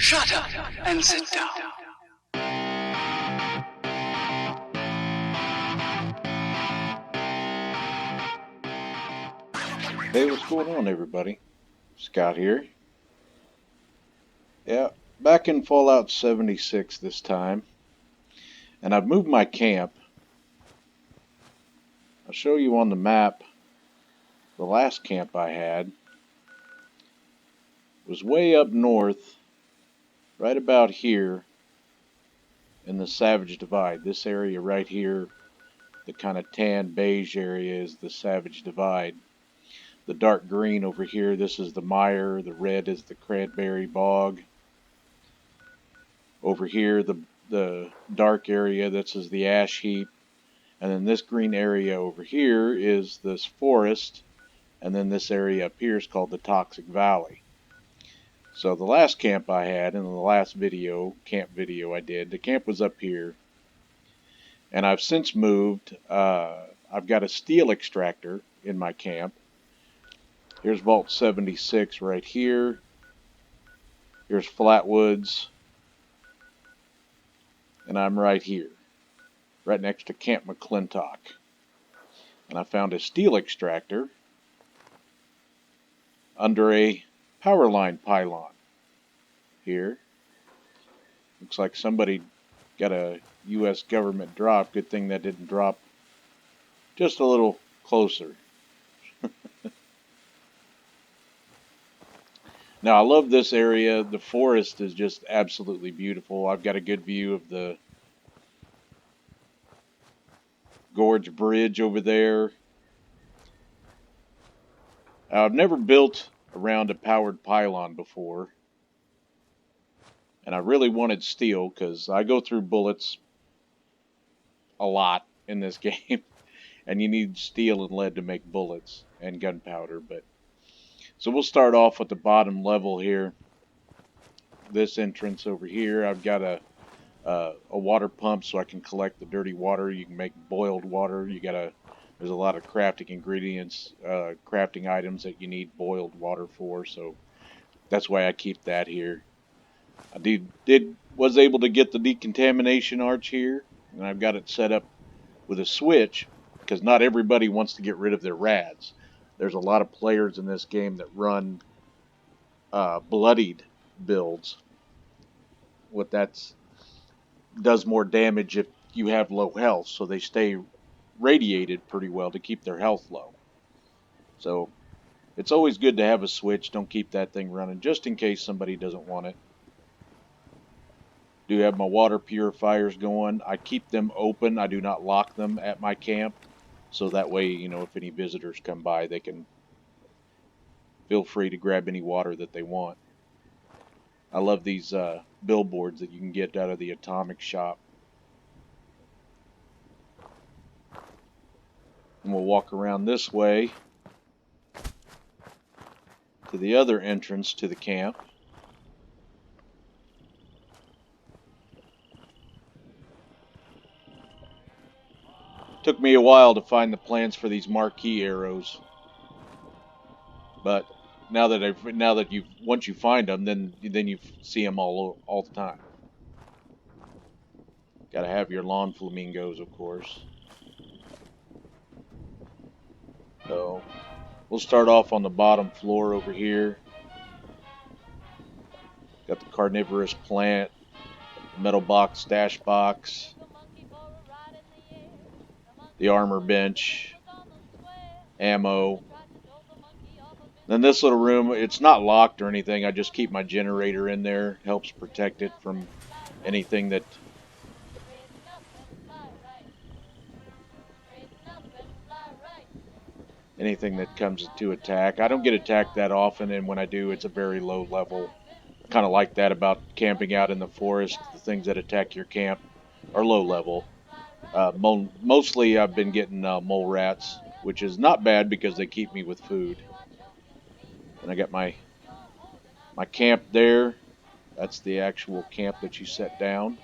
Shut up and sit down. Hey, what's going on, everybody? Scott here. Yeah, back in Fallout 76 this time. And I've moved my camp. I'll show you on the map. The last camp I had was way up north, right about here in the Savage Divide. This area right here, the kind of tan beige area, is the Savage Divide. The dark green over here, this is the mire. The red is the cranberry bog. Over here, the dark area, this is the ash heap. And then this green area over here is this forest. And then this area up here is called the Toxic Valley. So the last camp I had in the last camp video I did, the camp was up here. And I've since moved. I've got a steel extractor in my camp. Here's Vault 76 right here. Here's Flatwoods. And I'm right here, right next to Camp McClintock. And I found a steel extractor under a power line pylon here. Looks like somebody got a U.S. government drop. Good thing that didn't drop just a little closer. Now, I love this area. The forest is just absolutely beautiful. I've got a good view of the Gorge Bridge over there. I've never built around a powered pylon before. And I really wanted steel because I go through bullets a lot in this game. And you need steel and lead to make bullets and gunpowder. So we'll start off with the bottom level here. This entrance over here, I've got a water pump so I can collect the dirty water. You can make boiled water. There's a lot of crafting ingredients, crafting items that you need boiled water for. So that's why I keep that here. I was able to get the decontamination arch here, and I've got it set up with a switch because not everybody wants to get rid of their rads. There's a lot of players in this game that run bloodied builds. What does more damage if you have low health, so they stay radiated pretty well to keep their health low. So it's always good to have a switch. Don't keep that thing running just in case somebody doesn't want it. Do have my water purifiers going. I keep them open. I do not lock them at my camp. So that way, if any visitors come by, they can feel free to grab any water that they want. I love these billboards that you can get out of the atomic shop. And we'll walk around this way to the other entrance to the camp. Took me a while to find the plans for these marquee arrows, but once you find them, then you see them all the time. Got to have your lawn flamingos, of course. So we'll start off on the bottom floor over here. Got the carnivorous plant, metal box, stash box, the armor bench, ammo. Then this little room, it's not locked or anything. I just keep my generator in there. Helps protect it from anything that comes to attack. I don't get attacked that often, and when I do, it's a very low level. Kind of like that about camping out in the forest. The things that attack your camp are low level. Mostly I've been getting mole rats, which is not bad because they keep me with food. And I got my camp there. That's the actual camp that you set down.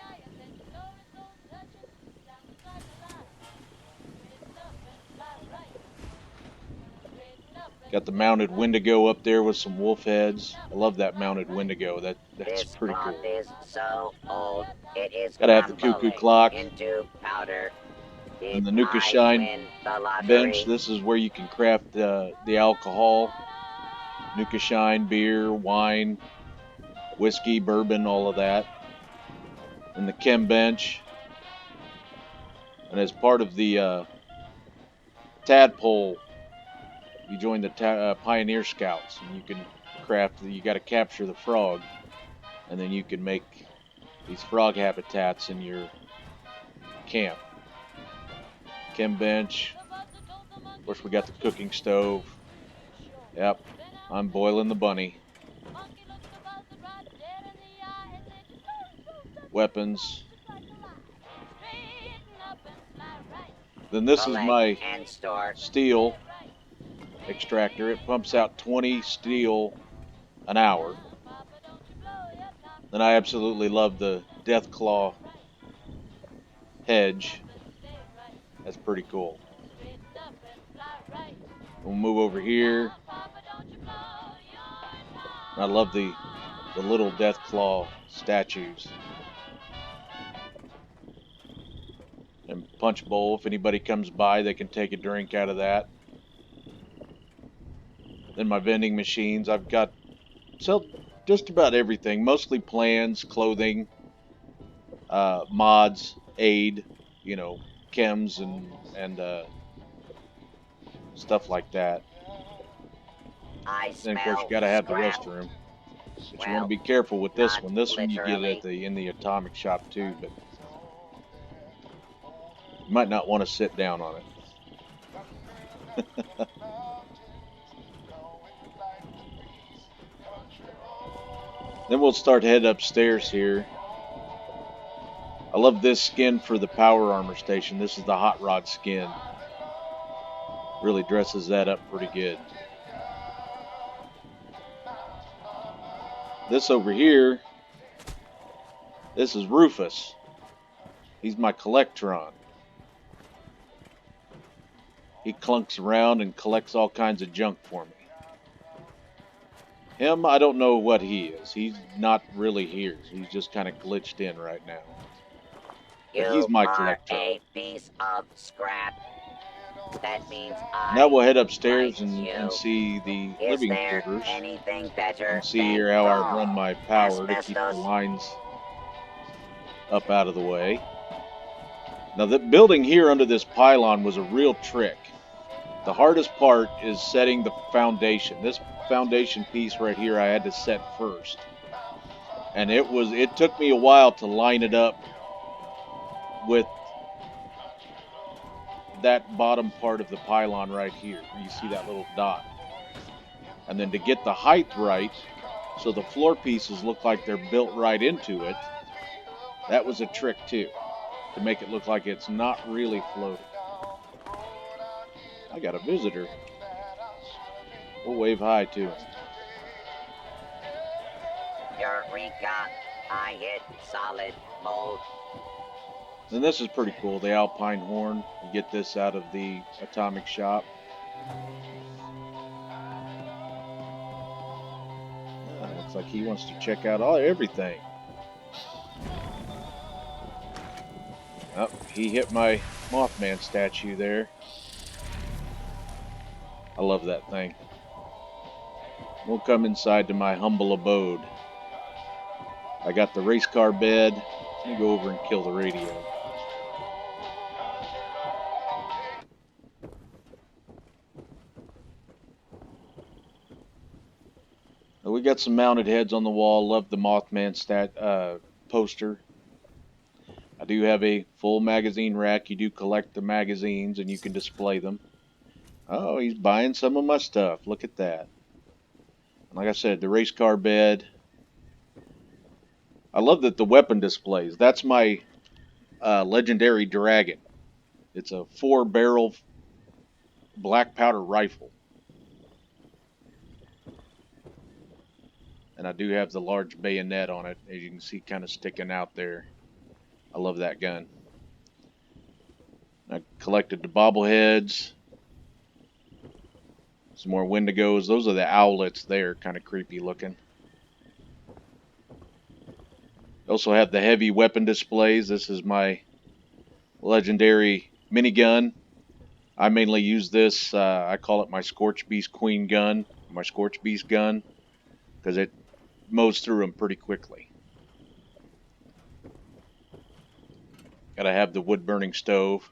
Got the mounted Wendigo up there with some wolf heads. I love that mounted Wendigo. That's This pretty cloth cool. is so old, it is Gotta have the Cuckoo crumbling Clock. into powder. Did And the Nuka I Shine win the bench. lottery? This is where you can craft the alcohol. Nuka Shine, beer, wine, whiskey, bourbon, all of that. And the chem bench. And as part of the tadpole, you join the Pioneer Scouts, and you can craft. You got to capture the frog, and then you can make these frog habitats in your camp. Chem bench. Of course, we got the cooking stove. Yep, I'm boiling the bunny. Weapons. Then this is Collect my and store. steel extractor. It pumps out 20 steel an hour. Then I absolutely love the Deathclaw hedge. That's pretty cool. We'll move over here. I love the little Deathclaw statues. And punch bowl. If anybody comes by, they can take a drink out of that. Then my vending machines. I've got sell just about everything. Mostly plans, clothing, mods, aid, chems and stuff like that. I Then of course you smell gotta have the scrap. restroom. But you want to Well, be careful with this not one. This one you get literally. at in the atomic shop too, but you might not want to sit down on it. Then we'll start head upstairs here. I love this skin for the power armor station. This is the hot rod skin. Really dresses that up pretty good. This over here, this is Rufus. He's my Collectron. He clunks around and collects all kinds of junk for me. Him, I don't know what he is. He's not really here. He's just kind of glitched in right now. But he's You my are Collectron. a piece of scrap. That means Now we'll head like upstairs and you. see the Is living there quarters. anything better And see than here how I coal? run my power to keep the Asbestos? lines up out of the way. Now the building here under this pylon was a real trick. The hardest part is setting the foundation. This foundation piece right here I had to set first. And it took me a while to line it up with that bottom part of the pylon right here. You see that little dot. And then to get the height right, so the floor pieces look like they're built right into it, that was a trick too, to make it look like it's not really floating. I got a visitor. We'll wave hi to him. Eureka! I hit solid mold. And this is pretty cool, the Alpine horn. You get this out of the atomic shop. Looks like he wants to check out everything. Oh, he hit my Mothman statue there. I love that thing. We'll come inside to my humble abode. I got the race car bed. Let me go over and kill the radio. We got some mounted heads on the wall. Love the Mothman poster. I do have a full magazine rack. You do collect the magazines and you can display them. Oh, he's buying some of my stuff. Look at that. Like I said, the race car bed. I love that the weapon displays. That's my legendary dragon. It's a 4-barrel black powder rifle. And I do have the large bayonet on it, as you can see kind of sticking out there. I love that gun. I collected the bobbleheads. Some more Wendigos. Those are the owlets there, kind of creepy looking. Also have the heavy weapon displays. This is my legendary minigun. I mainly use this, I call it my Scorch Beast Queen gun, my Scorch Beast gun, because it mows through them pretty quickly. Gotta have the wood burning stove.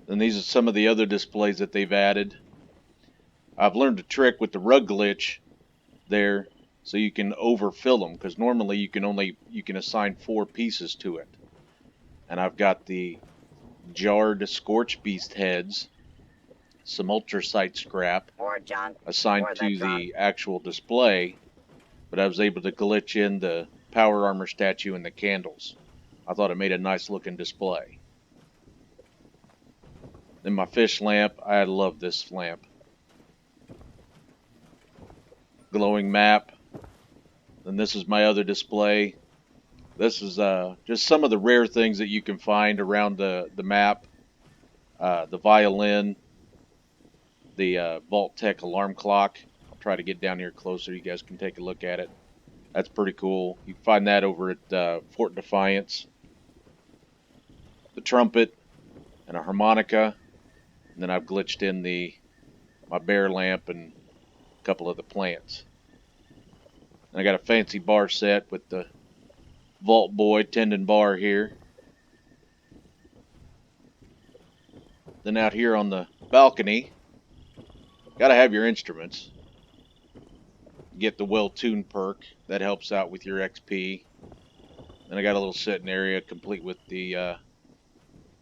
And these are some of the other displays that they've added. I've learned a trick with the rug glitch there, so you can overfill them, because normally you can assign 4 pieces to it. And I've got the jarred Scorch Beast heads, some ultracite scrap More junk. assigned For the to drunk. the actual display, but I was able to glitch in the power armor statue and the candles. I thought it made a nice looking display. Then my fish lamp, I love this lamp. Glowing map. Then this is my other display. This is just some of the rare things that you can find around the map. The violin, the Vault Tech alarm clock. I'll try to get down here closer. You guys can take a look at it. That's pretty cool. You can find that over at Fort Defiance. The trumpet and a harmonica. And then I've glitched in my bear lamp and a couple of the plants. And I got a fancy bar set with the Vault Boy tendon bar here. Then out here on the balcony, gotta have your instruments. Get the well-tuned perk. That helps out with your XP. Then I got a little sitting area complete with the,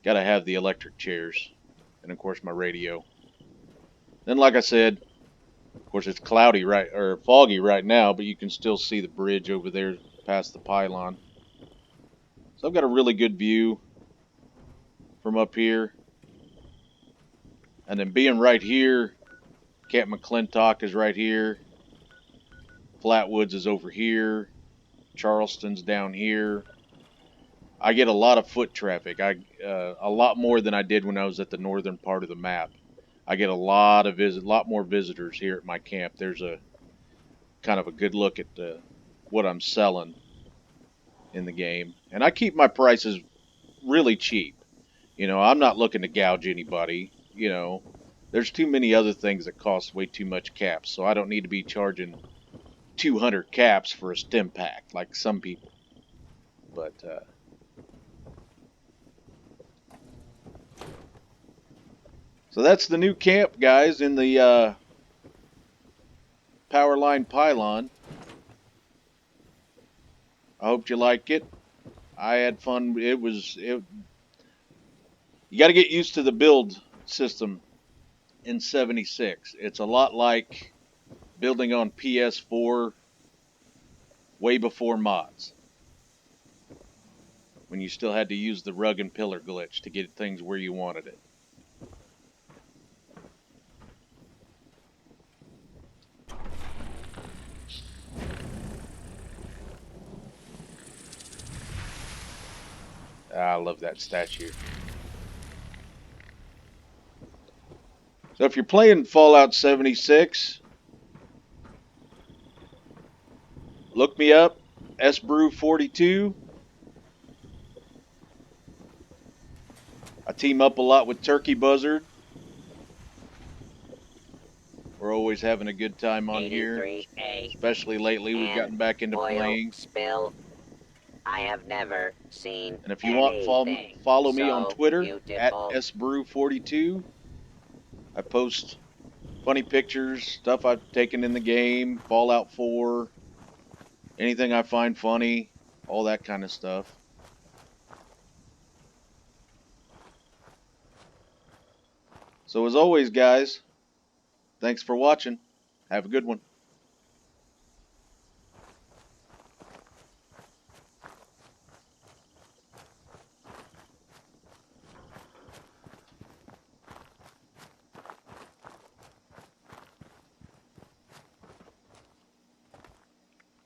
gotta have the electric chairs. And of course my radio. Then like I said, of course it's cloudy or foggy right now, but you can still see the bridge over there past the pylon. So I've got a really good view from up here. And then being right here, Camp McClintock is right here. Flatwoods is over here. Charleston's down here. I get a lot of foot traffic. A lot more than I did when I was at the northern part of the map. I get a lot more visitors here at my camp. There's a kind of a good look at what I'm selling in the game, and I keep my prices really cheap. You know, I'm not looking to gouge anybody. You know, there's too many other things that cost way too much caps, so I don't need to be charging 200 caps for a stim pack like some people. But so that's the new camp, guys, in the Powerline Pylon. I hope you like it. I had fun. You got to get used to the build system in 76. It's a lot like building on PS4 way before mods, when you still had to use the rug and pillar glitch to get things where you wanted it. I love that statue. So if you're playing Fallout 76, look me up, sbrew42. I team up a lot with Turkey Buzzard. We're always having a good time on here. 83A. Especially lately, we've gotten back into Oil playing. spill. I have never seen And if you want, follow me on so Twitter beautiful. at sbrew42. I post funny pictures, stuff I've taken in the game, Fallout 4, anything I find funny, all that kind of stuff. So as always, guys, thanks for watching. Have a good one.